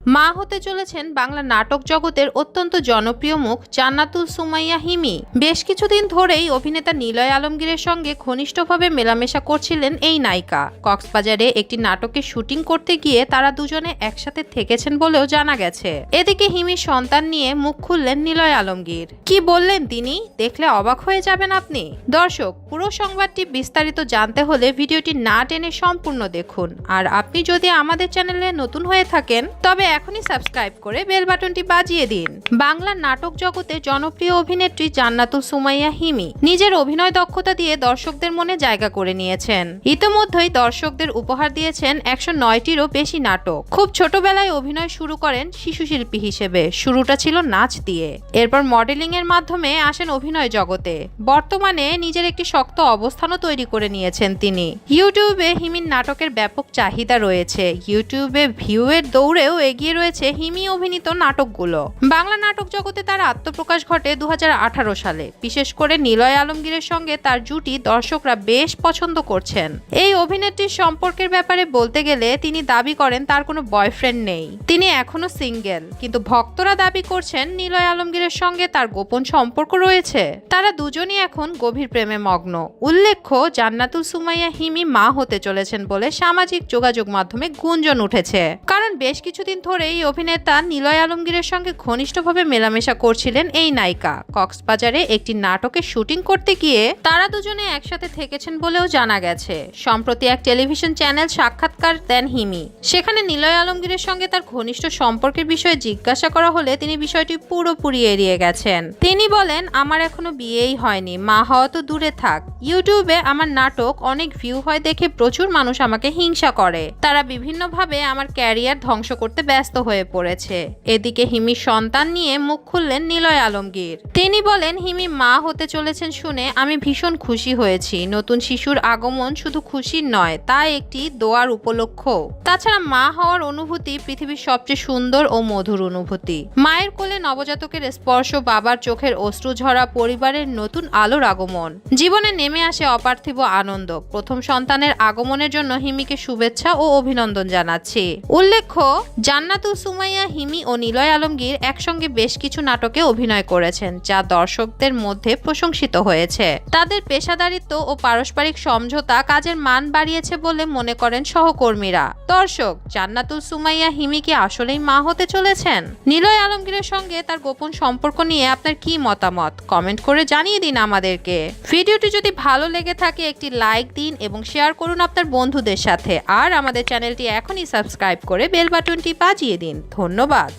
মা হতে চলেছেন বাংলা নাটক জগতের অত্যন্ত জনপ্রিয় মুখ জান্নাতুল সুমাইয়া হিমি। বেশ কিছুদিন ধরেই অভিনেতা নিলয় আলমগীরের সঙ্গে ঘনিষ্ঠভাবে মেলামেশা করছিলেন এই নায়িকা। কক্সবাজারে একটি নাটকের শুটিং করতে গিয়ে তারা দুজনে একসাথে থেকেছেন বলেও জানা গেছে। এদিকে হিমির সন্তান নিয়ে মুখ খুললেন নিলয় আলমগীর। কি বললেন তিনি, দেখলে অবাক হয়ে যাবেন আপনি। দর্শক, পুরো সংবাদটি বিস্তারিত জানতে হলে ভিডিওটি না টেনে সম্পূর্ণ দেখুন। আর আপনি যদি আমাদের চ্যানেলে নতুন হয়ে থাকেন তবে এখনই সাবস্ক্রাইব করে বেল বাটনটি বাজিয়ে দিন। বাংলা নাটক জগতে জনপ্রিয় অভিনেত্রী জান্নাতুল সুমাইয়া হিমি নিজের অভিনয় দক্ষতা দিয়ে দর্শকদের মনে জায়গা করে নিয়েছেন। ইতিমধ্যেই দর্শকদের উপহার দিয়েছেন 109টিরও বেশি নাটক। খুব ছোটবেলায় অভিনয় শুরু করেন শিশু শিল্পী হিসেবে। শুরুটা ছিল নাচ দিয়ে, এরপর মডেলিং এর মাধ্যমে আসেন অভিনয় জগতে। বর্তমানে নিজের একটি শক্ত অবস্থানও তৈরি করে নিয়েছেন তিনি। ইউটিউবে হিমির নাটকের ব্যাপক চাহিদা রয়েছে। ইউটিউবে ভিউ এর দৌড়েও এগিয়ে রয়েছে হিমি অভিনীত নাটকগুলো। বাংলা নাটক জগতে তার আত্মপ্রকাশ ঘটে 2018 সালে। বিশেষ করে নিলয় আলমগীরের সঙ্গে তার জুটি দর্শকরা বেশ পছন্দ করছেন। এই অভিনেত্রীর সম্পর্কের ব্যাপারে বলতে গেলে তিনি দাবি করেন তার কোনো বয়ফ্রেন্ড নেই, তিনি এখনো সিঙ্গেল। কিন্তু ভক্তরা দাবি করছেন নিলয় আলমগীরের সঙ্গে তার গোপন সম্পর্ক রয়েছে। তারা দুজনই এখন গভীর প্রেমে মগ্ন। উল্লেখ্য, জান্নাতুল সুমাইয়া হিমি মা হতে চলেছেন বলে সামাজিক যোগাযোগ মাধ্যমে গুঞ্জন উঠেছে। কারণ বেশ কিছুদিন ধরেই অভিনেতা নিলয় আলমগীরের সঙ্গে ঘনিষ্ঠভাবে মেলামেশা করছিলেন এই নায়িকা। কক্সবাজারে একটি নাটকের শুটিং করতে গিয়ে তারা দুজনে একসাথে থেকেছেন বলেও জানা গেছে। সম্প্রতি এক টেলিভিশন চ্যানেল সাক্ষাৎকার দেন হিমি। সেখানে নিলয় আলমগীরের সঙ্গে তার ঘনিষ্ঠ সম্পর্কের বিষয়ে জিজ্ঞাসা করা হলে তিনি বিষয়টি পুরোপুরি এড়িয়ে গেছেন। তিনি বলেন, আমার এখনো বিয়েই হয়নি, মা হওয়া তো দূরে থাক। ইউটিউবে আমার নাটক অনেক ভিউ হয় দেখে প্রচুর মানুষ আমাকে হিংসা করে। তারা বিভিন্নভাবে আমার ক্যারিয়ার ধ্বংস করতে ব্যস্ত হয়ে পড়েছে। এদিকে হিমির সন্তান নিয়ে মুখ খুললেন নিলয় আলমগীর। তিনি বলেন, হিমি মা হতে চলেছেন শুনে আমি ভীষণ খুশি হয়েছি। নতুন শিশুর আগমন শুধু খুশির নয়, তা একটি দোয়ার উপলক্ষ। তাছাড়া মা হওয়ার অনুভূতি পৃথিবীর সবচেয়ে সুন্দর ও মধুর অনুভূতি। মায়ের কোলে নবজাতকের স্পর্শ, বাবার চোখের অশ্রু ঝরা, পরিবারের নতুন আলোর আগমন, জীবনে নেমে আসে অপার্থিব আনন্দ। প্রথম সন্তানের আগমনের জন্য হিমিকে শুভেচ্ছা ও অভিনন্দন জানাচ্ছি। উল্লেখ্য, জান্নাতুল সুমাইয়া হিমি ও নিলয় আলমগীর একসঙ্গে বেশ কিছু নাটকে অভিনয় করেছেন, যা দর্শকদের মধ্যে প্রশংসিত হয়েছে। তাদের পেশাদারিত্ব ও পারস্পরিক সমঝোতা কাজের মান বাড়িয়েছে বলে মনে করেন সহকর্মীরা। দর্শক, জান্নাতুল সুমাইয়া হিমি কি আসলেই মা হতে চলেছেন? নিলয় আলমগীরের সঙ্গে তার গোপন সম্পর্ক নিয়ে আপনার কি মতামত কমেন্ট করে জানিয়ে দিন আমাদেরকে। ভিডিওটি যদি ভালো লেগে থাকে একটি লাইক দিন এবং শেয়ার করুন আপনার বন্ধুদের সাথে। আর আমাদের চ্যানেলটি এখনই সাবস্ক্রাইব করে বেল বাটনটি বাজিয়ে দিন। ধন্যবাদ।